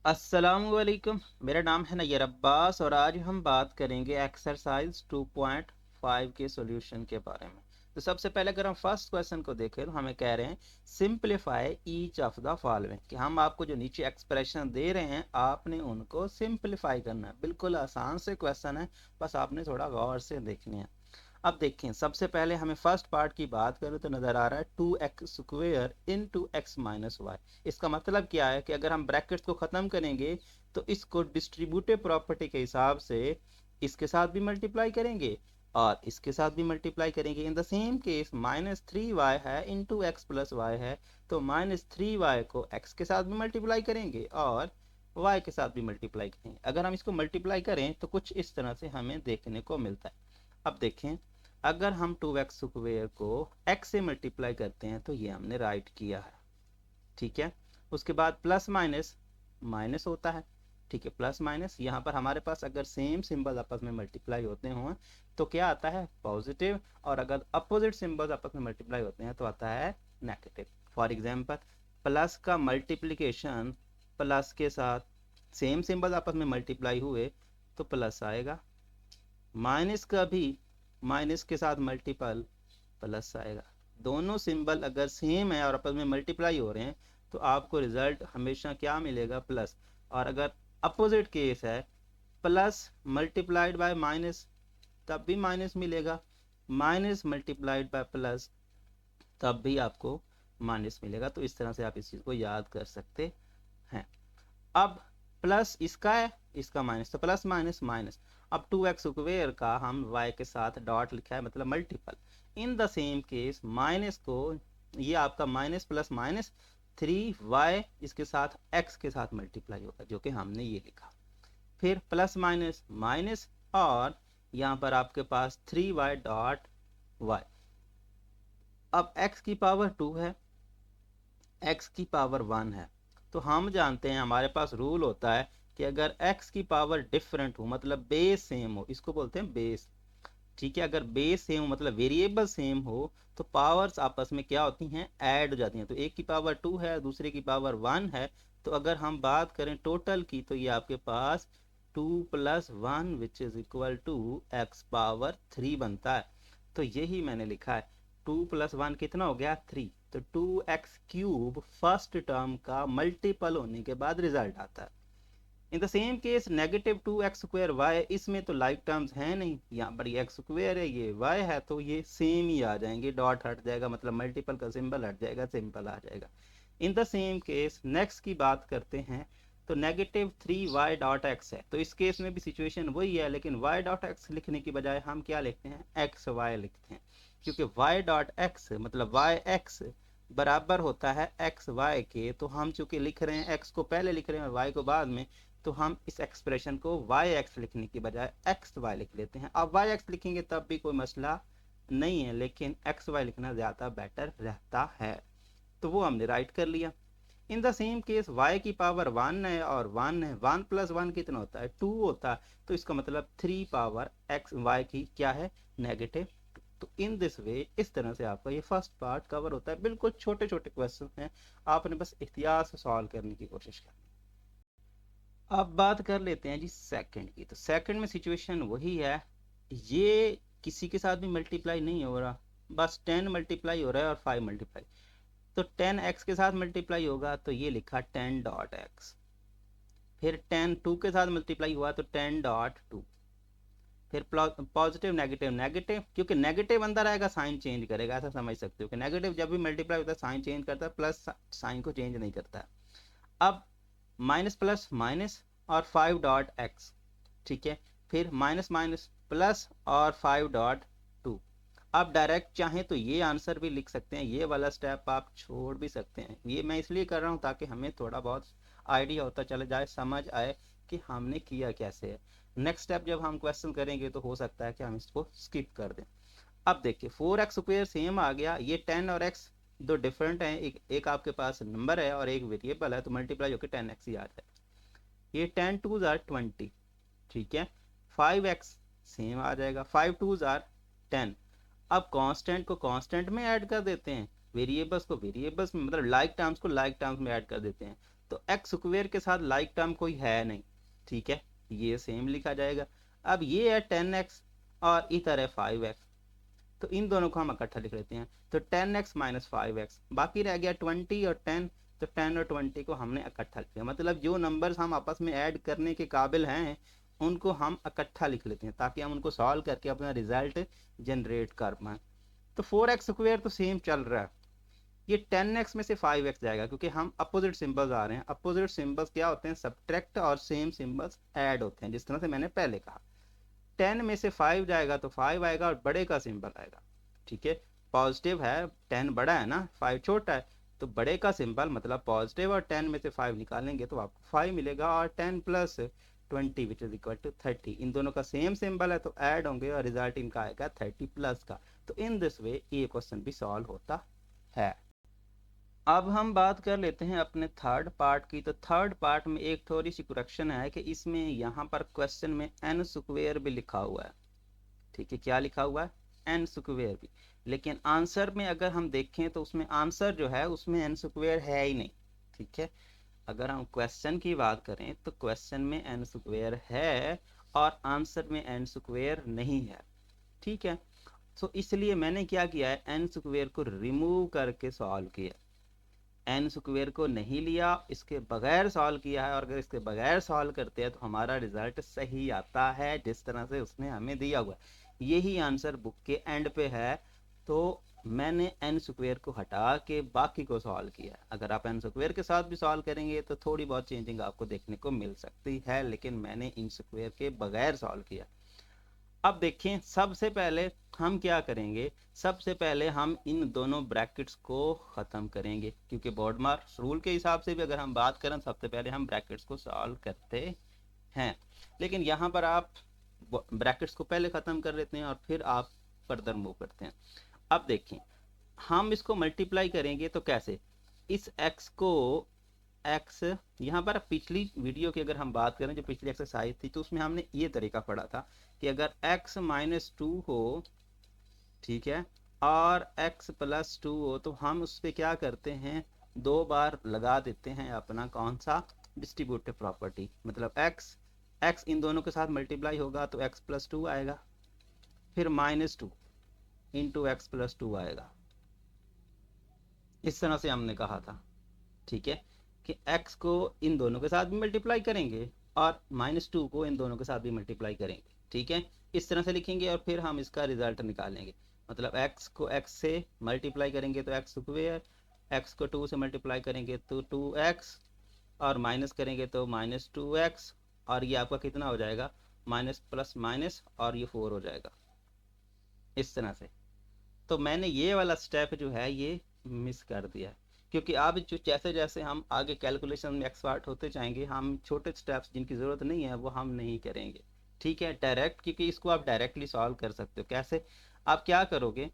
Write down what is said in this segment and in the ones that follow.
अस्सलामुअलैकुम। मेरा नाम है नैयर अब्बास और आज हम बात करेंगे एक्सरसाइज 2.5 के सॉल्यूशन के बारे में। तो सबसे पहले अगर हम फर्स्ट क्वेश्चन को देखें तो हमें कह रहे हैं simplify each of the following, कि हम आपको जो नीचे एक्सप्रेशन दे रहे हैं आपने उनको सिंप्लीफाई करना है। बिल्कुल आसान से क्वेश्चन है, बस आपने थोड़ा गौर से देखने हैं। अब देखें, सबसे पहले हमें फर्स्ट पार्ट की बात करें तो नजर आ रहा है 2x² into x minus y. इसका मतलब क्या है कि अगर हम ब्रैकेट्स को ख़त्म करेंगे तो इसको डिस्ट्रीब्यूटिव प्रॉपर्टी के हिसाब से इसके साथ भी मल्टीप्लाई करेंगे और इसके साथ भी मल्टीप्लाई करेंगे। In the same case -3y है इंटू एक्स प्लस वाई है, तो -3y को x के साथ भी मल्टीप्लाई करेंगे और y के साथ भी मल्टीप्लाई करेंगे। अगर हम इसको मल्टीप्लाई करें तो कुछ इस तरह से हमें देखने को मिलता है। अब देखें, अगर हम 2x² को x से मल्टीप्लाई करते हैं तो ये हमने राइट किया है, ठीक है। उसके बाद प्लस माइनस माइनस होता है, ठीक है। प्लस माइनस यहाँ पर हमारे पास अगर सेम सिंबल आपस में मल्टीप्लाई होते हों तो क्या आता है, पॉजिटिव, और अगर अपोजिट सिंबल आपस में मल्टीप्लाई होते हैं तो आता है नेगेटिव। फॉर एग्जांपल, प्लस का मल्टीप्लिकेशन प्लस के साथ सेम सिंबल आपस में मल्टीप्लाई हुए तो प्लस आएगा, माइनस का भी माइनस के साथ मल्टीपल प्लस आएगा। दोनों सिंबल अगर सेम है और आपस में मल्टीप्लाई हो रहे हैं तो आपको रिजल्ट हमेशा क्या मिलेगा, प्लस। और अगर अपोजिट केस है, प्लस मल्टीप्लाइड बाय माइनस, तब भी माइनस मिलेगा, माइनस मल्टीप्लाइड बाय प्लस, तब भी आपको माइनस मिलेगा। तो इस तरह से आप इस चीज़ को याद कर सकते हैं। अब प्लस इसका है, इसका माइनस, तो प्लस माइनस माइनस। अब 2x² का हम y के साथ डॉट लिखा है, मतलब multiple. In the same case minus को, ये आपका माइनस प्लस माइनस 3y इसके साथ x के साथ मल्टीप्लाई होगा, जो कि हमने ये लिखा। फिर प्लस माइनस माइनस और यहाँ पर आपके पास 3y डॉट y। अब x की पावर 2 है, x की पावर 1 है, तो हम जानते हैं हमारे पास रूल होता है कि अगर x की पावर डिफरेंट हो, मतलब बेस सेम हो, इसको बोलते हैं बेस, ठीक है। अगर बेस सेम हो मतलब वेरिएबल सेम हो तो पावर्स आपस में क्या होती हैं, ऐड हो जाती हैं। तो एक की पावर 2 है, दूसरे की पावर 1 है, तो अगर हम बात करें टोटल की तो ये आपके पास 2 + 1 which is equal to x power 3 बनता है। तो यही मैंने लिखा है, 2 + 1 कितना हो गया, 3। तो 2x³ फर्स्ट टर्म का मल्टीपल होने के बाद रिजल्ट आता है। In the same case -2x²y, इसमें तो लाइक टर्म्स हैं नहीं, यहाँ पर ये x² है, ये y है, तो ये सेम ही आ जाएंगे, डॉट हट जाएगा, मतलब मल्टीपल का सिंबल हट जाएगा, सिंपल आ जाएगा। In the same case next की बात करते हैं तो -3y डॉट x है, तो इस केस में भी सिचुएशन वही है, लेकिन y डॉट x लिखने की बजाय हम क्या लिखते हैं, xy लिखते हैं, क्योंकि y डॉट x मतलब yx बराबर होता है xy के। तो हम चूंकि लिख रहे हैं x को पहले लिख रहे हैं और y को बाद में, तो हम इस एक्सप्रेशन को yx लिखने की बजाय xy लिख लेते हैं। अब yx लिखेंगे तब भी कोई मसला नहीं है, लेकिन xy लिखना ज़्यादा बेटर रहता है, तो वो हमने राइट कर लिया। In the same case y की पावर 1 है और 1 है, 1 + 1 कितना होता है, 2 होता है, तो इसका मतलब 3 पावर x y की क्या है, नेगेटिव। तो इन दिस वे, इस तरह से आपका ये फर्स्ट पार्ट कवर होता है। बिल्कुल छोटे छोटे क्वेश्चन हैं, आपने बस एहतियात से सॉल्व करने की कोशिश करनी। अब बात कर लेते हैं जी सेकंड की। तो सेकंड में सिचुएशन वही है, ये किसी के साथ भी मल्टीप्लाई नहीं हो रहा, बस 10 मल्टीप्लाई हो रहा है और 5 मल्टीप्लाई। तो 10x के साथ मल्टीप्लाई होगा तो ये लिखा 10 डॉट x, फिर 10 2 के साथ मल्टीप्लाई हुआ तो 10 डॉट 2, फिर पॉजिटिव नेगेटिव नेगेटिव, क्योंकि नेगेटिव अंदर आएगा साइन चेंज करेगा, ऐसा समझ सकते हो कि नेगेटिव जब भी मल्टीप्लाई होता है साइन चेंज करता है, प्लस साइन को चेंज नहीं करता है। अब माइनस प्लस माइनस और 5 डॉट एक्स, ठीक है। फिर माइनस माइनस प्लस और 5 डॉट 2। आप डायरेक्ट चाहें तो ये आंसर भी लिख सकते हैं, ये वाला स्टेप आप छोड़ भी सकते हैं। ये मैं इसलिए कर रहा हूँ ताकि हमें थोड़ा बहुत आइडिया होता चले जाए, समझ आए कि हमने किया कैसे है। नेक्स्ट स्टेप जब हम क्वेश्चन करेंगे तो हो सकता है कि हम इसको स्किप कर दें। अब देखिए 4x² सेम आ गया, ये 10 और x दो डिफरेंट हैं, एक आपके पास नंबर है और एक वेरिएबल है, तो मल्टीप्लाई होकर 10x ही आ जाएगा। ये 10 2s are 20, ठीक है। 5x सेम आ जाएगा, 5 2s are 10। अब कांस्टेंट को कांस्टेंट में ऐड कर देते हैं, वेरिएबल्स को वेरिएबल्स में, मतलब लाइक टर्म्स को लाइक टर्म्स में ऐड कर देते हैं। तो एक्स स्क्वायर के साथ लाइक टर्म कोई है नहीं, ठीक है, ये सेम लिखा जाएगा। अब ये है 10x और इधर है 5x, तो इन दोनों को हम इकट्ठा लिख लेते हैं। तो 10x माइनस 5x, बाकी रह गया 20 और 10, तो 10 और 20 को हमने इकट्ठा लिख लिया। मतलब जो नंबर्स हम आपस में ऐड करने के काबिल हैं उनको हम इकट्ठा लिख लेते हैं ताकि हम उनको सॉल्व करके अपना रिजल्ट जनरेट कर पाएँ। तो 4x स्क्वायर तो सेम चल रहा है, ये 10x में से 5x जाएगा क्योंकि हम अपोजिट सिंबल्स आ रहे हैं। अपोजिट सिंबल्स क्या होते हैं? सब्ट्रैक्ट और सेम सिंबल्स ऐड होते हैं, जिस तरह से मैंने पहले कहा। 10 में से 5 जाएगा तो 5 आएगा और बड़े का सिंबल आएगा, ठीक है, पॉजिटिव है, 10 बड़ा है ना, 5 छोटा है, तो बड़े का सिंबल मतलब पॉजिटिव, और 10 में से 5 निकालेंगे तो आपको 5 मिलेगा, और 10 plus 20 which is equal to 30। इन दोनों का सेम सिंबल है तो ऐड होंगे और रिजल्ट इनका आएगा 30 प्लस का। तो इन दिस वे ये क्वेश्चन भी सॉल्व होता है। अब हम बात कर लेते हैं अपने थर्ड पार्ट की। तो थर्ड पार्ट में एक थोड़ी सी करेक्शन है कि इसमें यहाँ पर क्वेश्चन में n स्क्वायर भी लिखा हुआ है, ठीक है, क्या लिखा हुआ है? n स्क्वायर भी, लेकिन आंसर में अगर हम देखें तो उसमें आंसर जो है उसमें n स्क्वायर है ही नहीं, ठीक है। अगर हम क्वेश्चन की बात करें तो क्वेश्चन में n स्क्वायर है और आंसर में n स्क्वायर नहीं है, ठीक है। तो इसलिए मैंने क्या किया है, n स्क्वायर को रिमूव करके सॉल्व किया। एन स्क्वायर को नहीं लिया, इसके बगैर सॉल्व किया है, और अगर इसके बगैर सॉल्व करते हैं तो हमारा रिजल्ट सही आता है जिस तरह से उसने हमें दिया हुआ है। यही आंसर बुक के एंड पे है। तो मैंने एन स्क्वायर को हटा के बाकी को सॉल्व किया। अगर आप एन स्क्वायर के साथ भी सॉल्व करेंगे तो थोड़ी बहुत चेंजिंग आपको देखने को मिल सकती है, लेकिन मैंने इन स्क्वायर के बगैर सॉल्व किया। अब देखें, सबसे पहले हम क्या करेंगे, सबसे पहले हम इन दोनों ब्रैकेट्स को ख़त्म करेंगे, क्योंकि बोर्ड मार्क्स रूल के हिसाब से भी अगर हम बात करें सबसे पहले हम ब्रैकेट्स को सॉल्व करते हैं। लेकिन यहाँ पर आप ब्रैकेट्स को पहले ख़त्म कर लेते हैं और फिर आप फर्दर मूव करते हैं। अब देखें, हम इसको मल्टीप्लाई करेंगे तो कैसे, इस x को x, यहाँ पर पिछली वीडियो की अगर हम बात करें, जो पिछली एक्सरसाइज थी, तो उसमें हमने ये तरीका पढ़ा था कि अगर x माइनस 2 हो, ठीक है, और x प्लस 2 हो, तो हम उस पर क्या करते हैं, 2 बार लगा देते हैं अपना कौन सा, डिस्ट्रीब्यूटिव प्रॉपर्टी। मतलब x इन दोनों के साथ मल्टीप्लाई होगा तो x प्लस 2 आएगा, फिर माइनस 2 इंटू एक्स प्लस 2 आएगा। इस तरह से हमने कहा था, ठीक है, कि x को इन दोनों के साथ भी मल्टीप्लाई करेंगे और माइनस 2 को इन दोनों के साथ भी मल्टीप्लाई करेंगे, ठीक है। इस तरह से लिखेंगे और फिर हम इसका रिजल्ट निकालेंगे। मतलब x को x से मल्टीप्लाई करेंगे तो x स्क्वायर, x को 2 से मल्टीप्लाई करेंगे तो 2x, और माइनस करेंगे तो माइनस 2x, और ये आपका कितना हो जाएगा, माइनस प्लस माइनस, और ये 4 हो जाएगा, इस तरह से। तो मैंने ये वाला स्टेप जो है ये मिस कर दिया, क्योंकि अब जो जैसे जैसे हम आगे कैलकुलेशन में एक्सपर्ट होते जाएंगे, हम छोटे स्टेप्स जिनकी ज़रूरत नहीं है वो हम नहीं करेंगे, ठीक है, डायरेक्ट, क्योंकि इसको आप डायरेक्टली सॉल्व कर सकते हो। कैसे? आप क्या करोगे,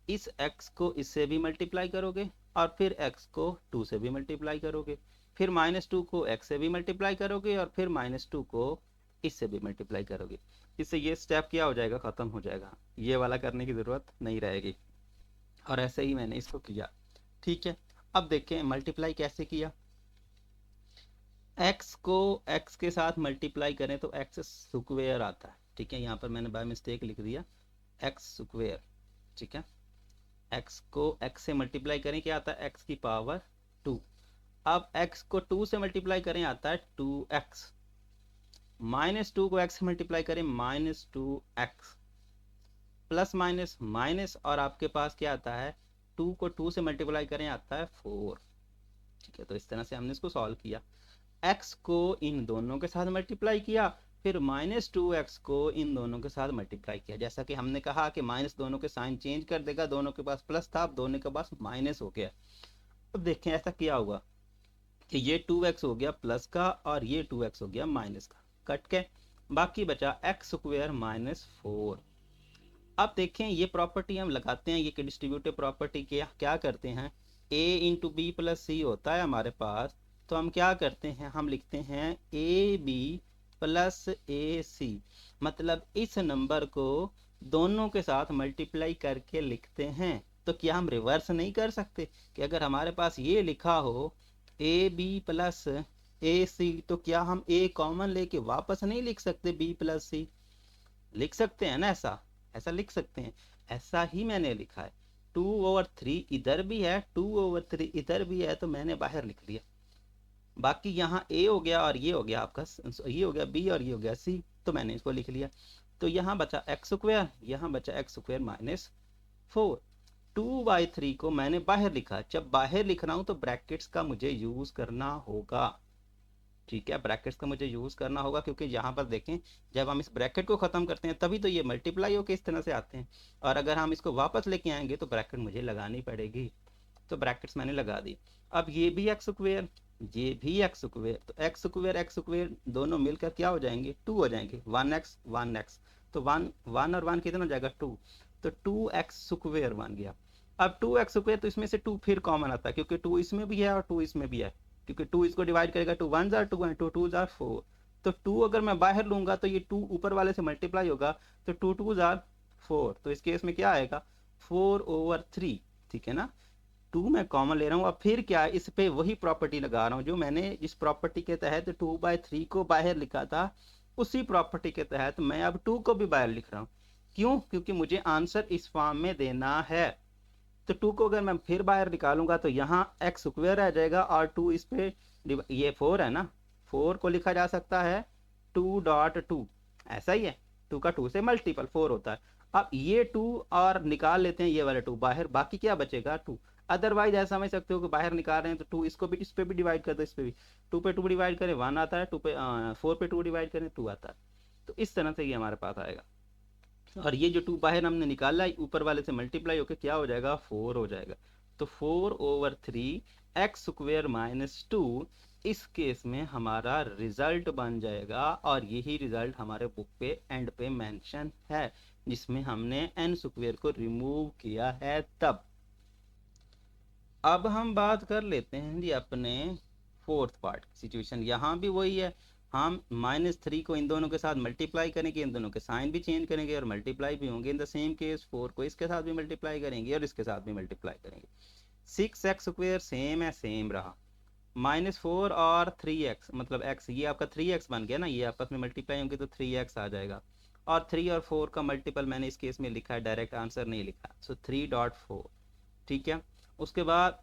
इस x को इससे भी मल्टीप्लाई करोगे, और फिर x को 2 से भी मल्टीप्लाई करोगे, फिर माइनस 2 को x से भी मल्टीप्लाई करोगे, और फिर माइनस 2 को इससे भी मल्टीप्लाई करोगे। इससे ये स्टेप क्या हो जाएगा, ख़त्म हो जाएगा, ये वाला करने की ज़रूरत नहीं रहेगी। और ऐसे ही मैंने इसको किया, ठीक है। अब देखें मल्टीप्लाई कैसे किया, x को x के साथ मल्टीप्लाई करें तो x स्क्वायर आता है, ठीक है। यहाँ पर मैंने बाय मिस्टेक लिख दिया x स्क्वायर, ठीक है। x को x से मल्टीप्लाई करें क्या आता है, x की पावर 2। अब x को 2 से मल्टीप्लाई करें आता है 2x, माइनस 2 को x से मल्टीप्लाई करें minus 2x, plus minus minus, और आपके पास क्या आता है, 2 को 2 से मल्टीप्लाई करें आता है 4, ठीक है। तो इस तरह से हमने इसको सॉल्व किया। x को इन दोनों के साथ मल्टीप्लाई किया, फिर माइनस 2x को इन दोनों के साथ मल्टीप्लाई किया। जैसा कि हमने कहा कि माइनस दोनों के साइन चेंज कर देगा, दोनों के पास प्लस था, अब दोनों के पास माइनस हो गया। अब देखें ऐसा क्या हुआ कि ये 2x हो गया प्लस का और ये 2x हो गया माइनस का, कट के बाकी बचा x स्क्वायर माइनस 4। अब देखें ये प्रॉपर्टी हम लगाते हैं, ये डिस्ट्रीब्यूटिव प्रॉपर्टी क्या करते हैं, a इंटू बी प्लस सी होता है हमारे पास, तो हम क्या करते हैं, हम लिखते हैं ए बी प्लस ए सी। मतलब इस नंबर को दोनों के साथ मल्टीप्लाई करके लिखते हैं। तो क्या हम रिवर्स नहीं कर सकते कि अगर हमारे पास ये लिखा हो ए बी प्लस ए सी, तो क्या हम ए कॉमन लेके वापस नहीं लिख सकते बी प्लस सी? लिख सकते हैं ना, ऐसा ऐसा लिख सकते हैं। ऐसा ही मैंने लिखा है, 2/3 इधर भी है, 2/3 इधर भी है, तो मैंने बाहर लिख लिया। बाकी यहाँ ए हो गया और ये हो गया आपका, ये हो गया बी और ये हो गया सी, तो मैंने इसको लिख लिया। तो यहाँ बचा एक्स स्क्वायर, यहाँ बचा एक्स स्क्वायर माइनस 4। 2/3 को मैंने बाहर लिखा। जब बाहर लिख रहा हूँ तो ब्रैकेट्स का मुझे यूज करना होगा, ठीक है, ब्रैकेट्स का मुझे यूज करना होगा, क्योंकि यहाँ पर देखें जब हम इस ब्रैकेट को खत्म करते हैं तभी तो ये मल्टीप्लाई होकर इस तरह से आते हैं, और अगर हम इसको वापस लेके आएंगे तो ब्रैकेट मुझे लगानी पड़ेगी। तो ब्रैकेट्स मैंने लगा दी। अब ये भी एक्स स्क्वायर, ये भी एक्स स्क्वायर, तो एक्स स्क्वायर दोनों मिलकर क्या हो जाएंगे, 2 हो जाएंगे, 1x 1x, तो 1 1 और 1 कितना हो जाएगा 2, तो 2x स्क्वायर बन गया। अब 2x स्क्वायर, तो इसमें से 2 फिर कॉमन आता है, क्योंकि 2 इसमें भी है और 2 इसमें भी है, क्योंकि 2 इसको डिवाइड करेगा, 2 1 जार 2 एंड 2 2 जार 4, तो 2 अगर मैं बाहर लूंगा तो ये 2 ऊपर वाले से मल्टीप्लाई होगा, तो 2 2 जार 4, तो इस केस में क्या आएगा 4/3, ठीक है ना। 2 मैं कॉमन ले रहा हूँ, अब फिर क्या है, इस पे वही प्रॉपर्टी लगा रहा हूँ जो मैंने इस प्रॉपर्टी के तहत 2/3 को बाहर लिखा था, उसी प्रॉपर्टी के तहत मैं अब 2 को भी बाहर लिख रहा हूँ। क्यों? क्योंकि मुझे आंसर इस फॉर्म में देना है। तो 2 को अगर मैं फिर बाहर निकालूंगा तो यहाँ एक्स स्क्वायर आ जाएगा, और 2 इस पे, ये 4 है ना, 4 को लिखा जा सकता है 2.2, ऐसा ही है, 2 का 2 से मल्टीपल 4 होता है। अब ये 2 और निकाल लेते हैं ये वाला 2 बाहर, बाकी क्या बचेगा 2। अदरवाइज ऐसा समझ सकते हो कि बाहर निकाल रहे हैं तो 2 इसको भी, इस पे भी डिवाइड कर दो, इस पे भी 2 पे 2 डिवाइड करें 1 आता है, 2 पे 4 पे 2 डिवाइड करें 2 आता है। तो इस तरह से ये हमारे पास आएगा, और ये जो 2 बाहर हमने निकाला है ऊपर वाले से मल्टीप्लाई होकर क्या हो जाएगा 4 हो जाएगा। तो 4/3 एक्स स्क्वायर माइनस 2 इस केस में हमारा रिजल्ट बन जाएगा, और यही रिजल्ट हमारे बुक पे एंड पे मेंशन है, जिसमें हमने एन स्क्वायर को रिमूव किया है तब। अब हम बात कर लेते हैं जी अपने फोर्थ पार्ट की सिचुएशन। यहाँ भी वही है, हम -3 को इन दोनों के साथ मल्टीप्लाई करेंगे, इन दोनों के साइन भी चेंज करेंगे और मल्टीप्लाई भी होंगे। इन द सेम केस 4 को इसके साथ भी मल्टीप्लाई करेंगे और इसके साथ भी मल्टीप्लाई करेंगे। 6x स्क्वायर सेम है, सेम रहा, -4 और 3x, मतलब x, ये आपका 3x बन गया ना, ये आपस में मल्टीप्लाई होंगे तो 3x आ जाएगा, और 3 और 4 का मल्टीपल मैंने इस केस में लिखा है, डायरेक्ट आंसर नहीं लिखा, सो 3.4, ठीक है। उसके बाद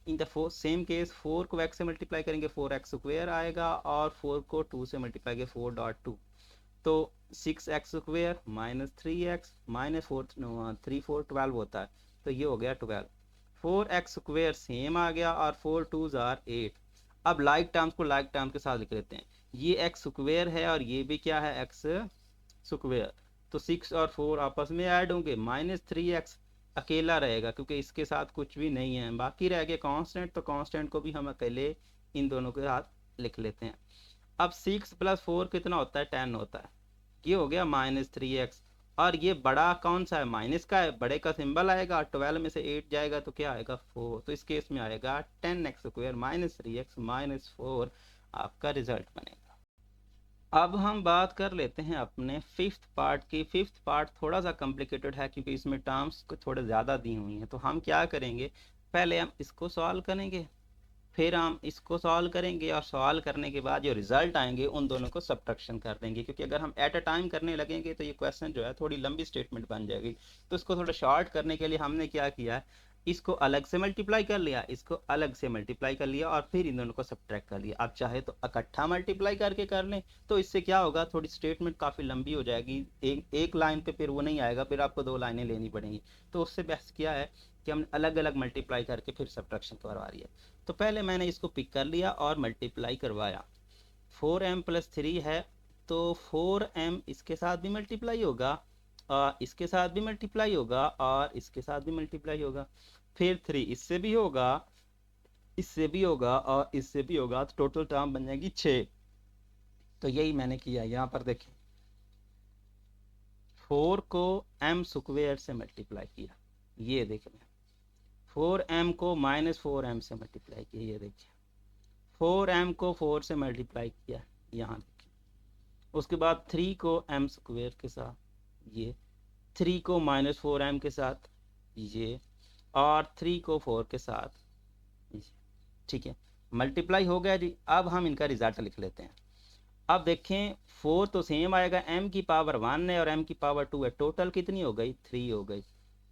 इन द सेम केस 4 को x से मल्टीप्लाई करेंगे 4x स्क्वायर आएगा, और 4 को 2 से मल्टीप्लाई करेंगे 4.2, तो 6x स्क्वायर -3x -4 3 4 12 होता है, तो ये हो गया 12। 4x स्क्वायर सेम आ गया, और 4 2 आर 8। अब लाइक टर्म्स को लाइक टर्म्स के साथ लिख लेते हैं, ये x स्क्वायर है और ये भी क्या है x स्क्वायर, तो 6 और 4 आपस में ऐड होंगे, -3x अकेला रहेगा क्योंकि इसके साथ कुछ भी नहीं है, बाकी रह गए कांस्टेंट, तो कांस्टेंट को भी हम अकेले इन दोनों के साथ लिख लेते हैं। अब 6 + 4 कितना होता है 10 होता है, ये हो गया -3x, और ये बड़ा कौन सा है माइनस का है, बड़े का सिंबल आएगा, 12 में से 8 जाएगा तो क्या आएगा 4, तो इस केस में आएगा 10x स्क्वायर -3x -4 आपका रिजल्ट बनेगा। अब हम बात कर लेते हैं अपने फिफ्थ पार्ट की। फिफ्थ पार्ट थोड़ा सा कॉम्प्लिकेटेड है क्योंकि इसमें टर्म्स को थोड़े ज़्यादा दी हुई हैं, तो हम क्या करेंगे, पहले हम इसको सॉल्व करेंगे, फिर हम इसको सॉल्व करेंगे, और सॉल्व करने के बाद जो रिजल्ट आएंगे उन दोनों को सब्ट्रैक्शन कर देंगे, क्योंकि अगर हम एट अ टाइम करने लगेंगे तो ये क्वेश्चन जो है थोड़ी लंबी स्टेटमेंट बन जाएगी। तो इसको थोड़ा शॉर्ट करने के लिए हमने क्या किया है, इसको अलग से मल्टीप्लाई कर लिया, इसको अलग से मल्टीप्लाई कर लिया, और फिर इन दोनों को सब्ट्रैक्ट कर लिया। आप चाहे तो इकट्ठा मल्टीप्लाई करके कर लें, तो इससे क्या होगा थोड़ी स्टेटमेंट काफ़ी लंबी हो जाएगी, एक लाइन पे फिर वो नहीं आएगा, फिर आपको 2 लाइनें लेनी पड़ेंगी। तो उससे बेस्ट क्या है कि हमने अलग अलग मल्टीप्लाई करके फिर सब्ट्रैक्शन करवा रही है। तो पहले मैंने इसको पिक कर लिया और मल्टीप्लाई करवाया, 4m + 3 है, तो 4m इसके साथ भी मल्टीप्लाई होगा, इसके साथ भी मल्टीप्लाई होगा, और इसके साथ भी मल्टीप्लाई होगा, फिर 3 इससे भी होगा, इससे भी होगा, और इससे भी होगा, तो टोटल टर्म बन जाएगी 6। तो यही मैंने किया, यहाँ पर देखें 4 को m स्क्वायर से मल्टीप्लाई किया, ये देखें 4m को -4m से मल्टीप्लाई किया, ये देखिए 4m को 4 से मल्टीप्लाई किया, यहाँ देखिए। उसके बाद 3 को m स्क्वायर के साथ, ये 3 को -4m के साथ, ये, और 3 को 4 के साथ, ठीक है। मल्टीप्लाई हो गया जी। अब हम इनका रिजल्ट लिख लेते हैं। अब देखें 4 तो सेम आएगा, m की पावर 1 है और m की पावर 2 है, टोटल कितनी हो गई 3 हो गई।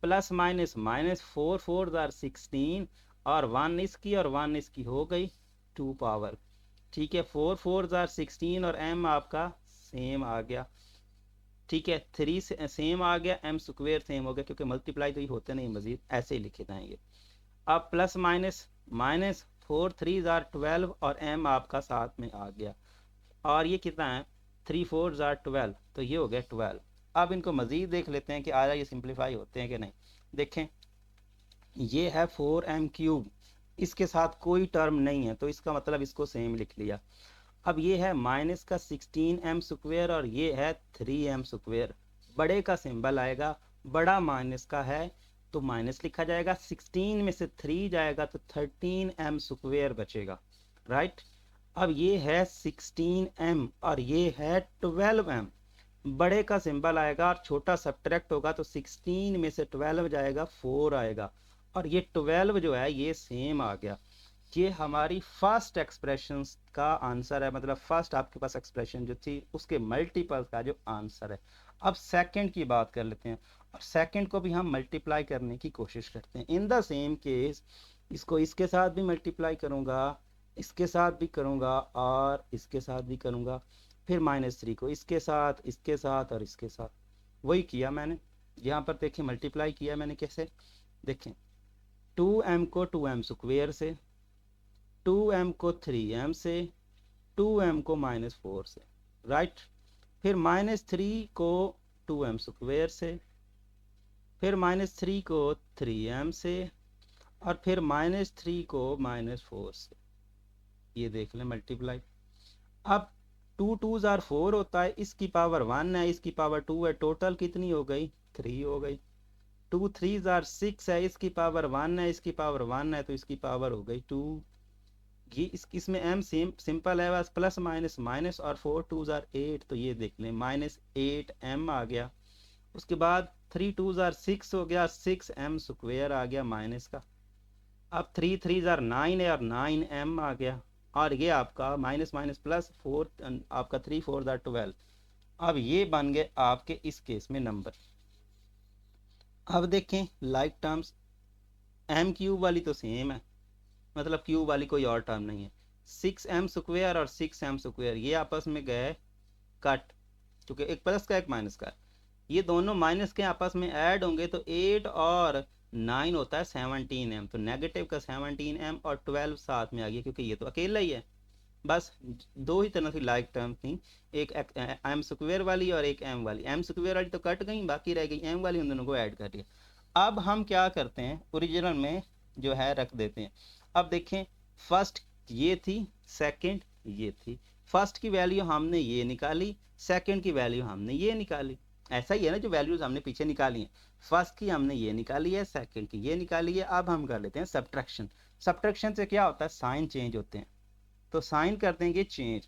प्लस माइनस माइनस 4 4 जार 16 और 1 इसकी और 1 इसकी हो गई 2 पावर। ठीक है, 4 4 जार 16 और m आपका सेम आ गया। ठीक है, 3 सेम आ गया, m स्क्वेयर सेम हो गया, क्योंकि मल्टीप्लाई तो ये होते नहीं, मजीद ऐसे ही लिखे जाएंगे। अब प्लस माइनस माइनस 4 3 जार 12 और m आपका साथ में आ गया। और ये कितना है 3 4 जार 12, तो ये हो गया 12। अब इनको मजीद देख लेते हैं कि आया ये सिंप्लीफाई होते हैं कि नहीं। देखें ये है 4m क्यूब, इसके साथ कोई टर्म नहीं है तो इसका मतलब इसको सेम लिख लिया। अब ये है माइनस का 16m स्क्वेयर और ये है 3m स्क्वेयर। बड़े का सिंबल आएगा, बड़ा माइनस का है तो माइनस लिखा जाएगा, 16 में से 3 जाएगा तो 13m स्क्वेयर बचेगा। राइट। अब ये है 16m और ये है 12m। बड़े का सिंबल आएगा और छोटा सब्ट्रैक्ट होगा तो 16 में से 12 जाएगा 4 आएगा, और ये 12 जो है ये सेम आ गया। ये हमारी फर्स्ट एक्सप्रेशन का आंसर है, मतलब फर्स्ट आपके पास एक्सप्रेशन जो थी उसके मल्टीपल का जो आंसर है। अब सेकंड की बात कर लेते हैं, और सेकंड को भी हम मल्टीप्लाई करने की कोशिश करते हैं। इन द सेम केस इसको इसके साथ भी मल्टीप्लाई करूंगा, इसके साथ भी करूंगा और इसके साथ भी करूंगा, फिर -3 को इसके साथ और इसके साथ। वही किया मैंने यहाँ पर, देखें मल्टीप्लाई किया मैंने कैसे, देखें 2m को 2m स्क्वेयर से, 2m को 3m से, 2m को -4 से। राइट। फिर -3 को 2m स्क्वेयर से, फिर -3 को 3m से, और फिर -3 को -4 से। ये देख लें मल्टीप्लाई। अब 2 2 जार 4 होता है, इसकी पावर 1 है, इसकी पावर 2 है, टोटल कितनी हो गई 3 हो गई। 2 3 जार 6 है, इसकी पावर 1 है, इसकी पावर 1 है तो इसकी पावर हो गई 2। ये इसमें m सिंपल है बस, प्लस माइनस माइनस, और 4 2 जार 8 तो ये देख लें -8m आ गया। उसके बाद 3 2 जार 6 हो गया, 6m स्क्वेयर आ गया माइनस का। अब 3 3 जार 9 है और 9m आ गया, और ये आपका माइनस माइनस प्लस 4 आपका 3 4 जार 12। अब ये बन गए आपके इस केस में नंबर। अब देखें लाइक टर्म्स, m क्यूब वाली तो सेम है, मतलब क्यूब वाली कोई और टर्म नहीं है। 6m स्क्वेयर और 6m स्क्वेयर ये आपस में गए कट, क्योंकि एक प्लस का एक माइनस का है, ये दोनों माइनस के आपस में ऐड होंगे तो 8 और 9 होता है 17m, तो नेगेटिव का 17m और 12 साथ में आ गया, क्योंकि ये तो अकेला ही है। बस दो ही तरह की लाइक टर्म थी, एक m स्क्वेयर वाली और एक m वाली। m स्क्वेयर वाली तो कट गई, बाकी रह गई m वाली, उन दोनों को ऐड कर दिया। अब हम क्या करते हैं, ओरिजिनल में जो है रख देते हैं। अब देखें फर्स्ट ये थी, सेकंड ये थी, फर्स्ट की वैल्यू हमने ये निकाली, सेकंड की वैल्यू हमने ये निकाली। ऐसा ही है ना, जो वैल्यूज हमने पीछे निकाली हैं, फर्स्ट की हमने ये निकाली है, सेकंड की ये निकाली है। अब हम कर लेते हैं सब्ट्रैक्शन। सब्ट्रैक्शन से क्या होता है, साइन चेंज होते हैं, तो साइन कर देंगे चेंज।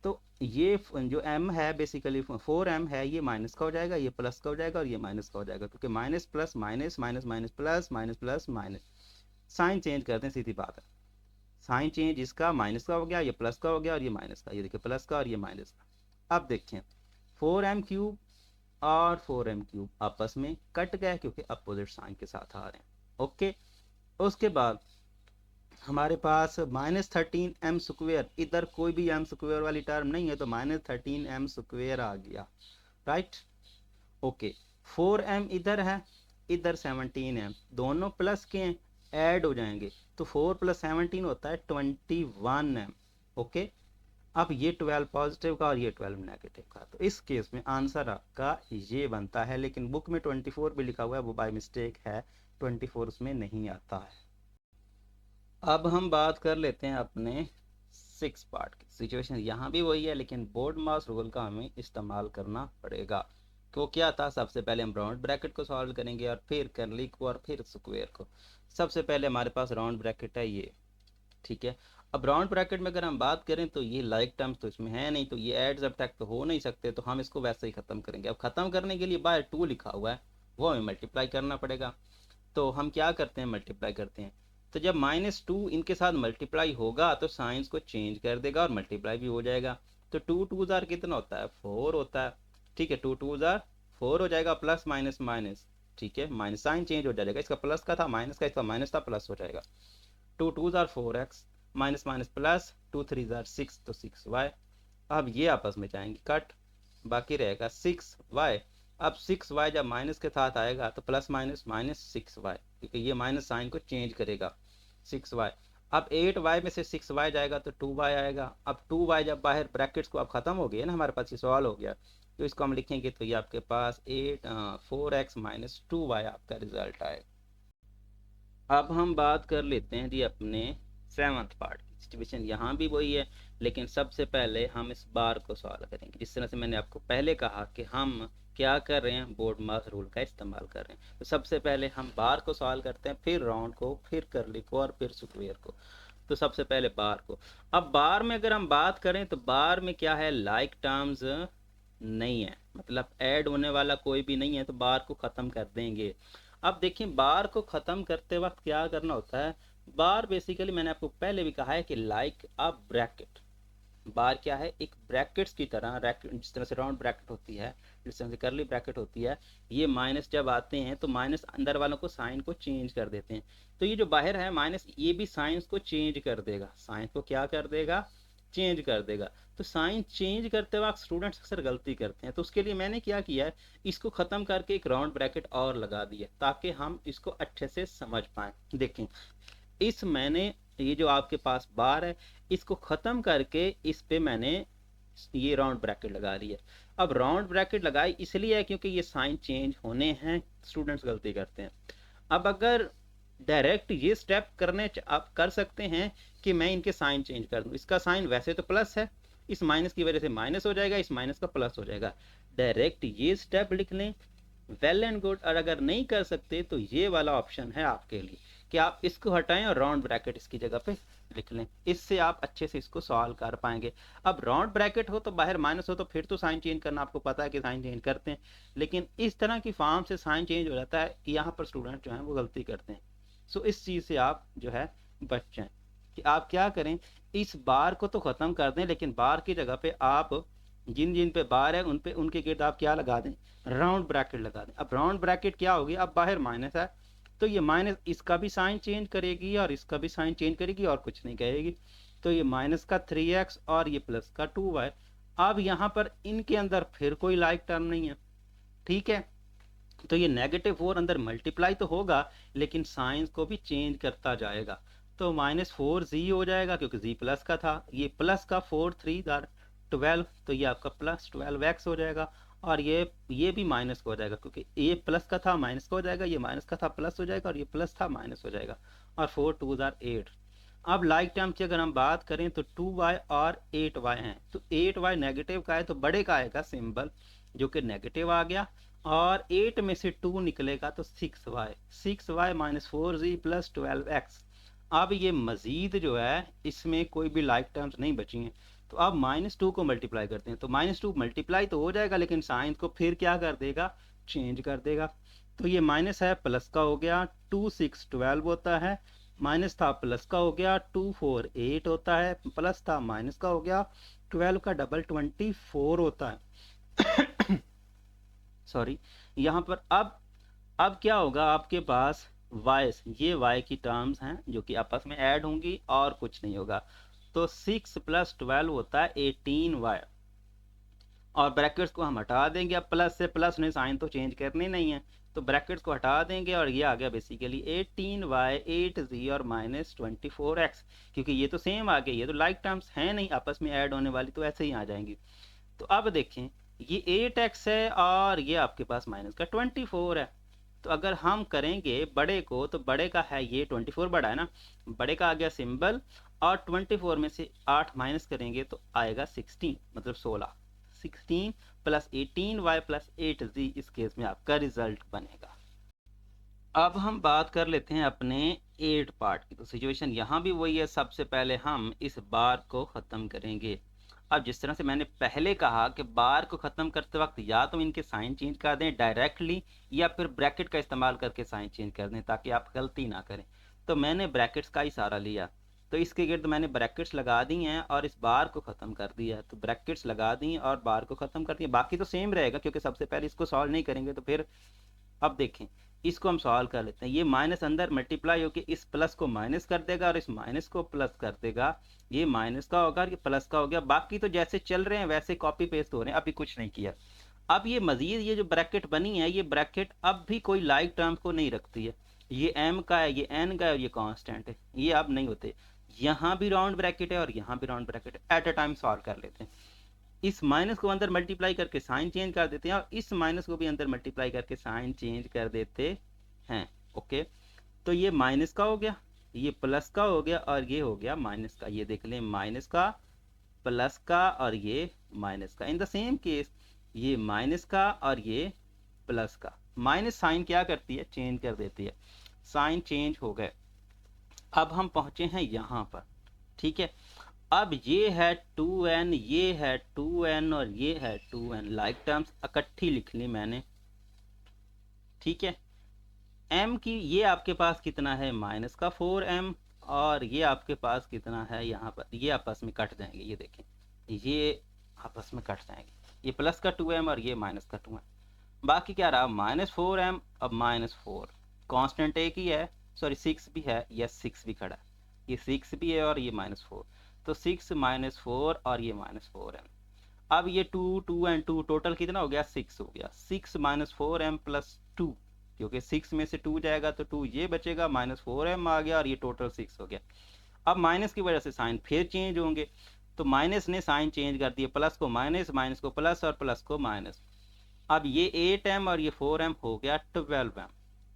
तो ये जो m है बेसिकली 4m है, ये माइनस का हो जाएगा, ये प्लस का हो जाएगा और ये माइनस का हो जाएगा, क्योंकि minus plus minus minus minus plus minus plus minus. Sign change करते हैं, सीधी बात है। साइन चेंज इसका माइनस का हो गया, ये प्लस का हो गया और ये माइनस का, ये देखिए प्लस का और ये माइनस का। अब देखें 4m क्यूब और 4m क्यूब आपस में कट गए, क्योंकि अपोजिट साइन के साथ आ रहे हैं। ओके। उसके बाद हमारे पास -13m स्क्वेयर, इधर कोई भी m स्क्वेयर वाली टर्म नहीं है तो -13m स्क्वेयर आ गया। राइट। ओके। 4m इधर है, इधर 17m, दोनों प्लस के ऐड हो जाएंगे तो 4 + 17 होता है 21m। ओके। अब ये 12 पॉजिटिव का और ये 12 नेगेटिव का, तो इस केस में आंसर आपका ये बनता है। लेकिन बुक में 24 भी लिखा हुआ है, वो बाय मिस्टेक है, 24 उसमें नहीं आता है। अब हम बात कर लेते हैं अपने 6 पार्ट की। सिचुएशन यहाँ भी वही है, लेकिन बोर्ड मास रूल का हमें इस्तेमाल करना पड़ेगा। तो क्या था, सबसे पहले हम राउंड ब्रैकेट को सॉल्व करेंगे और फिर कर्ली को और फिर स्क्वायर को। सबसे पहले हमारे पास राउंड ब्रैकेट है ये, ठीक है। अब राउंड ब्रैकेट में अगर हम बात करें तो ये लाइक टर्म्स तो इसमें है नहीं, तो ये एड सब्ट्रैक्ट तो हो नहीं सकते, तो हम इसको वैसे ही ख़त्म करेंगे। अब ख़त्म करने के लिए बाय 2 लिखा हुआ है, वो हमें मल्टीप्लाई करना पड़ेगा। तो हम क्या करते हैं, मल्टीप्लाई करते हैं। तो जब -2 इनके साथ मल्टीप्लाई होगा तो साइंस को चेंज कर देगा और मल्टीप्लाई भी हो जाएगा। तो 2 2 जार कितना होता है, 4 होता है। ठीक है, 2 2 जार 4 हो जाएगा, प्लस माइनस माइनस। ठीक है, माइनस साइन चेंज हो जाएगा, इसका प्लस का था माइनस का, इसका माइनस था प्लस हो जाएगा। 2 2 jar 4x, minus minus plus, 2 3 jar 6, तो 6y। अब ये आपस में जाएंगे कट, बाकी रहेगा 6y। अब 6y जब माइनस के साथ आएगा तो प्लस माइनस माइनस 6y, क्योंकि ये माइनस साइन को चेंज करेगा 6y। अब 8y में से 6y जाएगा तो 2y आएगा। अब 2y जब बाहर ब्रैकेट्स को अब खत्म हो गया ना, हमारे पास ये सवाल हो गया, तो इसको हम लिखेंगे तो ये आपके पास 4x माइनस 2y आपका रिजल्ट आएगा। अब हम बात कर लेते हैं जी अपने 7th पार्ट की। सिचुएशन यहाँ भी वही है, लेकिन सबसे पहले हम इस बार को सॉल्व करेंगे। जिस तरह से मैंने आपको पहले कहा कि हम क्या कर रहे हैं, बोर्ड मास रूल का इस्तेमाल कर रहे हैं। तो सबसे पहले हम बार को सॉल्व करते हैं, फिर राउंड को, फिर कर्ली को और फिर स्क्वायर को। तो सबसे पहले बार को। अब बार में अगर हम बात करें तो बार में क्या है, लाइक टर्म्स नहीं है, मतलब ऐड होने वाला कोई भी नहीं है, तो बार को ख़त्म कर देंगे। अब देखिए बार को ख़त्म करते वक्त क्या करना होता है, बार बेसिकली मैंने आपको पहले भी कहा है कि लाइक अ ब्रैकेट। बार क्या है, एक ब्रैकेट्स की तरह, जिस तरह से राउंड ब्रैकेट होती है, जिस तरह से करली ब्रैकेट होती है, ये माइनस जब आते हैं तो माइनस अंदर वालों को साइन को चेंज कर देते हैं। तो ये जो बाहर है माइनस, ये भी साइंस को चेंज कर देगा, साइंस को क्या कर देगा, चेंज कर देगा। तो साइन चेंज करते वक्त स्टूडेंट्स अक्सर गलती करते हैं, तो उसके लिए मैंने क्या किया है, इसको ख़त्म करके एक राउंड ब्रैकेट और लगा दिया ताकि हम इसको अच्छे से समझ पाएँ। देखें, इस मैंने ये जो आपके पास बार है, इसको ख़त्म करके इस पे मैंने ये राउंड ब्रैकेट लगा दी है। अब राउंड ब्रैकेट लगाई इसलिए है क्योंकि ये साइन चेंज होने हैं, स्टूडेंट्स गलती करते हैं। अब अगर डायरेक्ट ये स्टेप करने आप कर सकते हैं कि मैं इनके साइन चेंज कर दूं। इसका साइन वैसे तो प्लस है, इस माइनस की वजह से माइनस हो जाएगा, इस माइनस का प्लस हो जाएगा। डायरेक्ट ये स्टेप लिख लें, वेल एंड गुड। और अगर नहीं कर सकते तो ये वाला ऑप्शन है आपके लिए कि आप इसको हटाएं और राउंड ब्रैकेट इसकी जगह पे लिख लें। इससे आप अच्छे से इसको सॉल्व कर पाएंगे। अब राउंड ब्रैकेट हो तो बाहर माइनस हो तो फिर तो साइन चेंज करना आपको पता है कि साइन चेंज करते हैं, लेकिन इस तरह की फॉर्म से साइन चेंज हो जाता है, यहाँ पर स्टूडेंट जो है वो गलती करते हैं। सो इस चीज़ से आप जो है बच जाएं कि आप क्या करें, इस बार को तो ख़त्म कर दें, लेकिन बार की जगह पे आप जिन जिन पे बार है उन पे, उनके गिर्द आप क्या लगा दें, राउंड ब्रैकेट लगा दें। अब राउंड ब्रैकेट क्या होगी, अब बाहर माइनस है तो ये माइनस इसका भी साइन चेंज करेगी और इसका भी साइन चेंज करेगी और कुछ नहीं कहेगी। तो ये माइनस का 3x और ये प्लस का 2y। अब यहाँ पर इनके अंदर फिर कोई लाइक टर्म नहीं है, ठीक है। तो ये -4 अंदर मल्टीप्लाई तो होगा लेकिन साइंस को भी चेंज करता जाएगा। तो -4z हो जाएगा क्योंकि z प्लस का था, ये प्लस का 4 3 12, तो ये आपका प्लस 12x हो जाएगा। और ये भी माइनस का हो जाएगा क्योंकि ये प्लस का था माइनस का हो जाएगा, ये माइनस का था प्लस हो जाएगा और ये प्लस था माइनस हो जाएगा। और 4 2 8। अब लाइक टर्म की अगर हम बात करें तो 2y और 8y हैं, तो 8y नेगेटिव का है तो बड़े का आएगा सिंबल जो कि नेगेटिव आ गया, और 8 में से 2 निकलेगा तो 6y minus 4z plus 12x। अब ये मजीद जो है इसमें कोई भी लाइक टर्म्स नहीं बची हैं, तो अब -2 को मल्टीप्लाई करते हैं। तो -2 मल्टीप्लाई तो हो जाएगा लेकिन साइन को फिर क्या कर देगा, चेंज कर देगा। तो ये माइनस है प्लस का हो गया, 2 6 12 होता है, माइनस था प्लस का हो गया, 2 4 8 होता है, प्लस था माइनस का हो गया, 12 का डबल 24 होता है। सॉरी, यहाँ पर अब क्या होगा आपके पास, y, ये y की टर्म्स हैं जो कि आपस में ऐड होंगी और कुछ नहीं होगा। तो 6 + 12 होता है 18y, और ब्रैकेट्स को हम हटा देंगे। अब प्लस से प्लस ने साइन तो चेंज करने नहीं है, तो ब्रैकेट्स को हटा देंगे और ये आ गया बेसिकली 18y 8z और -24x, क्योंकि ये तो सेम आ गया, ये तो लाइक टर्म्स हैं नहीं आपस में ऐड होने वाली, तो ऐसे ही आ जाएंगी। तो अब देखें ये 8x है और ये आपके पास माइनस का 24 है। तो अगर हम करेंगे बड़े को, तो बड़े का है ये 24 बड़ा है ना, बड़े का आ गया सिंबल, और 24 में से 8 माइनस करेंगे तो आएगा 16, मतलब 16 प्लस 18y प्लस 8z, इस केस में आपका रिजल्ट बनेगा। अब हम बात कर लेते हैं अपने 8 पार्ट की। तो सिचुएशन यहाँ भी वही है, सबसे पहले हम इस बार को ख़त्म करेंगे। अब जिस तरह से मैंने पहले कहा कि बार को ख़त्म करते वक्त या तो इनके साइन चेंज कर दें डायरेक्टली, या फिर ब्रैकेट का इस्तेमाल करके साइन चेंज कर दें ताकि आप गलती ना करें। तो मैंने ब्रैकेट्स का ही सहारा लिया, तो इसके गिर्द मैंने ब्रैकेट्स लगा दी हैं और इस बार को ख़त्म कर दिया। तो ब्रैकेट्स लगा दी और बार को ख़त्म कर दिया, बाकी तो सेम रहेगा क्योंकि सबसे पहले इसको सॉल्व नहीं करेंगे तो फिर। अब देखें, इसको हम सॉल्व कर लेते हैं। ये माइनस अंदर मल्टीप्लाई होकर इस प्लस को माइनस कर देगा और इस माइनस को प्लस कर देगा। ये माइनस का होगा और ये प्लस का हो गया। बाकी तो जैसे चल रहे हैं वैसे कॉपी पेस्ट हो रहे हैं, अभी कुछ नहीं किया। अब ये मजीद ये जो ब्रैकेट बनी है, ये ब्रैकेट अब भी कोई लाइक टर्म को नहीं रखती है। ये एम का है, ये एन का है और ये कांस्टेंट है, ये अब नहीं होते। यहाँ भी राउंड ब्रैकेट है और यहाँ भी राउंड ब्रैकेट है। एट अ टाइम सॉल्व कर लेते हैं। इस माइनस को अंदर मल्टीप्लाई करके साइन चेंज कर देते हैं और इस माइनस को भी अंदर मल्टीप्लाई करके साइन चेंज कर देते हैं। ओके, तो ये माइनस का हो गया, ये प्लस का हो गया और ये हो गया माइनस का। ये देख लें, माइनस का, प्लस का और ये माइनस का। इन द सेम केस ये माइनस का और ये प्लस का। माइनस साइन क्या करती है, चेंज कर देती है। साइन चेंज हो गए। अब हम पहुंचे हैं यहाँ पर, ठीक है। अब ये है 2n, ये है 2n और ये है 2n। लाइक टर्म्स इकट्ठी लिख ली मैंने, ठीक है। m की ये आपके पास कितना है, माइनस का 4m, और ये आपके पास कितना है यहाँ पर, ये आपस में कट जाएंगे। ये देखें, ये आपस में कट जाएंगे। ये प्लस का 2m और ये माइनस का 2m। बाकी क्या रहा, -4m। अब -4 कांस्टेंट एक ही है, सॉरी 6 भी है, यस 6 भी खड़ा है। ये 6 भी है और ये -4, तो 6 -4 और ये -4m। अब ये 2 2 एंड 2 टोटल कितना हो गया, 6 हो गया। 6 -4m + 2, क्योंकि 6 में से 2 जाएगा तो 2 ये बचेगा, -4m आ गया और ये टोटल 6 हो गया। अब माइनस की वजह से साइन फिर चेंज होंगे, तो माइनस ने साइन चेंज कर दिया, प्लस को माइनस, माइनस को प्लस और प्लस को माइनस। अब ये 8m और ये 4m हो गया 12m,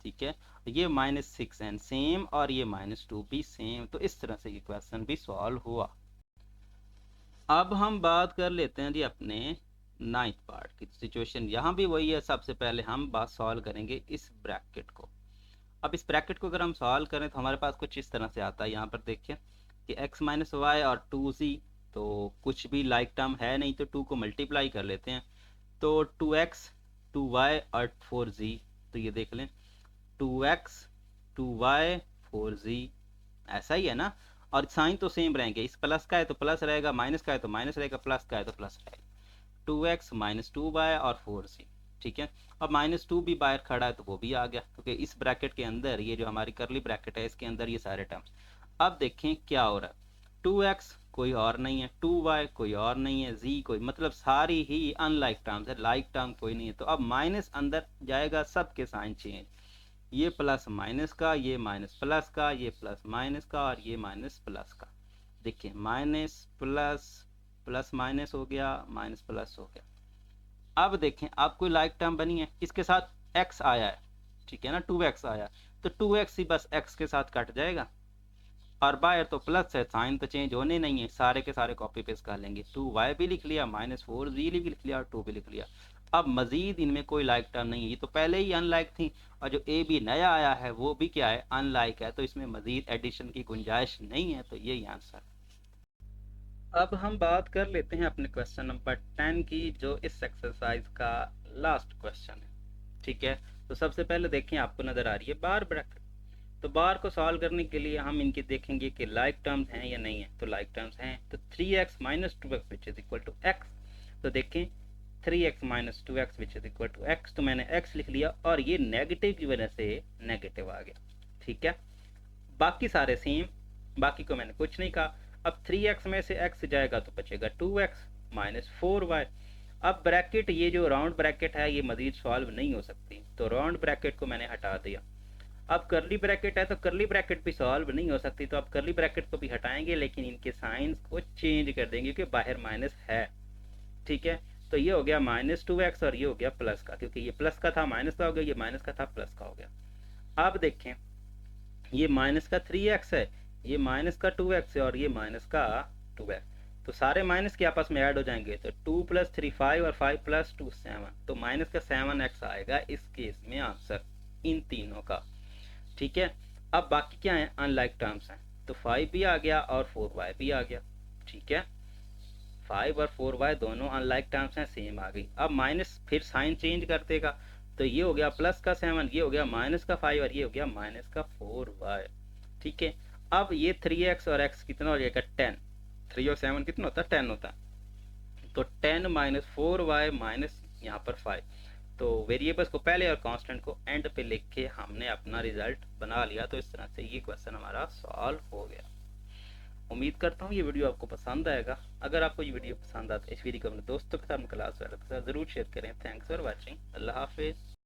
ठीक है। ये -6n सेम और ये -2 भी सेम। तो इस तरह से ये क्वेश्चन भी सॉल्व हुआ। अब हम बात कर लेते हैं जी अपने 9th पार्ट की। सिचुएशन यहाँ भी वही है। सबसे पहले हम बात सॉल्व करेंगे इस ब्रैकेट को। अब इस ब्रैकेट को अगर हम सॉल्व करें तो हमारे पास कुछ इस तरह से आता है। यहाँ पर देखिए कि x - y और 2z, तो कुछ भी लाइक टर्म है नहीं, तो 2 को मल्टीप्लाई कर लेते हैं। तो 2x 2y और 4z, तो ये देख लें 2x 2y 4z, ऐसा ही है ना। और साइन तो सेम रहेंगे, इस प्लस का है तो प्लस रहेगा, माइनस का है तो माइनस रहेगा, प्लस का है तो प्लस रहेगा। 2x - 2y और 4z, ठीक है। अब -2 भी बाहर खड़ा है तो वो भी आ गया, क्योंकि इस ब्रैकेट के अंदर ये जो हमारी करली ब्रैकेट है इसके अंदर ये सारे टर्म्स। अब देखें क्या हो रहा है, 2x कोई और नहीं है, 2y कोई और नहीं है, z कोई, मतलब सारी ही अनलाइक टर्म्स है, लाइक टर्म कोई नहीं है। तो अब माइनस अंदर जाएगा, सबके साइन चेंज। ये प्लस माइनस का, ये माइनस प्लस का, ये प्लस माइनस का और ये माइनस प्लस का। देखिए माइनस प्लस, प्लस माइनस हो गया, माइनस प्लस हो गया। अब देखें, अब कोई लाइक टर्म बनी है, इसके साथ x आया है, ठीक है ना, 2x आया, तो 2x ही बस x के साथ कट जाएगा। और बाहर तो प्लस है, साइन तो चेंज होने नहीं है, सारे के सारे कॉपी पेस्ट कर लेंगे। 2y भी लिख लिया, -4z भी लिख लिया और 2 भी लिख लिया। अब मजीद इनमें कोई लाइक टर्म नहीं है, ये तो पहले ही अनलाइक थी, और जो ए बी नया आया है वो भी क्या है, अनलाइक है। तो इसमें मजीद एडिशन की गुंजाइश नहीं है, तो यही आंसर। अब हम बात कर लेते हैं अपने क्वेश्चन नंबर 10 की, जो इस एक्सरसाइज का लास्ट क्वेश्चन है, ठीक है। तो सबसे पहले देखें, आपको नजर आ रही है बार ब्रैकेट। तो बार को सॉल्व करने के लिए हम इनके देखेंगे कि लाइक टर्म्स हैं या नहीं है। तो लाइक टर्म्स हैं, तो 3x - 2x which is equal to x। तो देखें 3x - 2x which is equal to x, तो मैंने x लिख लिया और ये नेगेटिव की वजह से नेगेटिव आ गया, ठीक है। बाकी सारे सेम, बाकी को मैंने कुछ नहीं कहा। अब 3x में से x जाएगा तो बचेगा 2x - 4y। अब ब्रैकेट, ये जो राउंड ब्रैकेट है ये मजीद सॉल्व नहीं हो सकती, तो राउंड ब्रैकेट को मैंने हटा दिया। अब करली ब्रैकेट है, तो करली ब्रैकेट भी सॉल्व नहीं हो सकती, तो अब करली ब्रैकेट को भी हटाएंगे, लेकिन इनके साइंस को चेंज कर देंगे क्योंकि बाहर माइनस है, ठीक है। तो ये हो गया -2x और ये हो गया प्लस का, क्योंकि ये प्लस का था माइनस का हो गया, ये माइनस का था प्लस का हो गया। अब देखें, ये माइनस का 3x है, ये माइनस का 2x है और ये माइनस का 2x, तो सारे माइनस के आपस में ऐड हो जाएंगे। तो 2 + 3 5 और 5 + 2 7, तो माइनस का 7x आएगा इस केस में आंसर इन तीनों का, ठीक है। अब बाकी क्या है, अनलाइक टर्म्स हैं, तो 5 भी आ गया और 4y भी आ गया, ठीक है। 5 और 4y दोनों अनलाइक टर्म्स हैं, सेम आ गई। अब माइनस फिर साइन चेंज कर देगा, तो ये हो गया प्लस का 7, ये हो गया माइनस का 5 और ये हो गया माइनस का 4y। ठीक है। अब ये 3x और x कितना हो जाएगा 10, 3 और 7 कितना होता है 10 होता है। तो 10 माइनस 4y माइनस यहाँ पर 5, तो वेरिएबल्स को पहले और कांस्टेंट को एंड पे लिख के हमने अपना रिजल्ट बना लिया। तो इस तरह से ये क्वेश्चन हमारा सॉल्व हो गया। उम्मीद करता हूँ ये वीडियो आपको पसंद आएगा। अगर आपको ये वीडियो पसंद आता है इस वीडियो को अपने दोस्तों के साथ, क्लास वालों के साथ जरूर शेयर करें। Thanks for watching. अल्लाह हाफिज़।